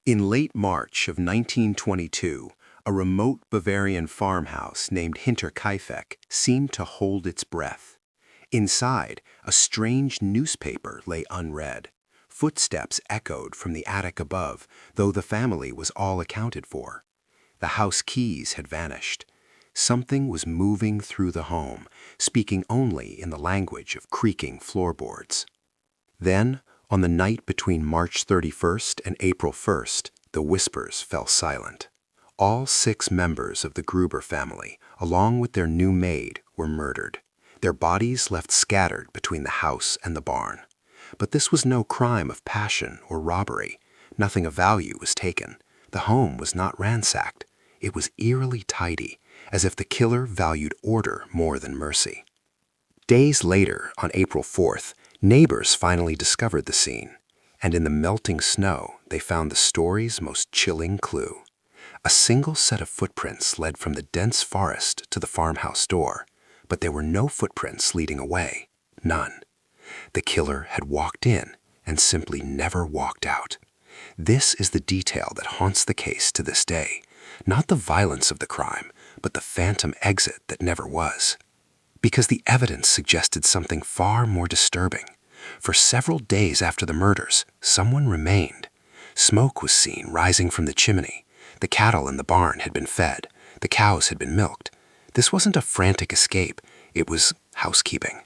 In late March of 1922, a remote Bavarian farmhouse named Hinterkaifeck seemed to hold its breath. Inside, a strange newspaper lay unread. Footsteps echoed from the attic above, though the family was all accounted for. The house keys had vanished. Something was moving through the home, speaking only in the language of creaking floorboards. Then, on the night between March 31st and April 1st, the whispers fell silent. All 6 members of the Gruber family, along with their new maid, were murdered, their bodies left scattered between the house and the barn. But this was no crime of passion or robbery. Nothing of value was taken. The home was not ransacked. It was eerily tidy, as if the killer valued order more than mercy. Days later, on April 4th, neighbors finally discovered the scene, and in the melting snow, they found the story's most chilling clue. A single set of footprints led from the dense forest to the farmhouse door, but there were no footprints leading away. None. The killer had walked in and simply never walked out. This is the detail that haunts the case to this day. Not the violence of the crime, but the phantom exit that never was. Because the evidence suggested something far more disturbing. For several days after the murders, someone remained. Smoke was seen rising from the chimney. The cattle in the barn had been fed. The cows had been milked. This wasn't a frantic escape. It was housekeeping.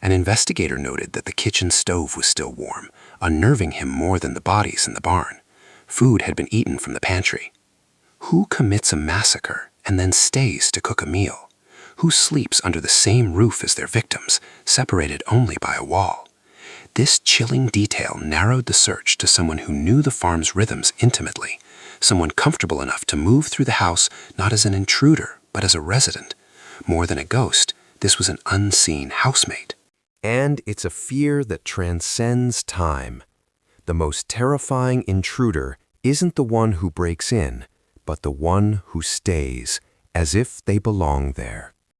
An investigator noted that the kitchen stove was still warm, unnerving him more than the bodies in the barn. Food had been eaten from the pantry. Who commits a massacre and then stays to cook a meal? Who sleeps under the same roof as their victims, separated only by a wall? This chilling detail narrowed the search to someone who knew the farm's rhythms intimately, someone comfortable enough to move through the house not as an intruder, but as a resident. More than a ghost, this was an unseen housemate. And it's a fear that transcends time. The most terrifying intruder isn't the one who breaks in, but the one who stays, as if they belong there.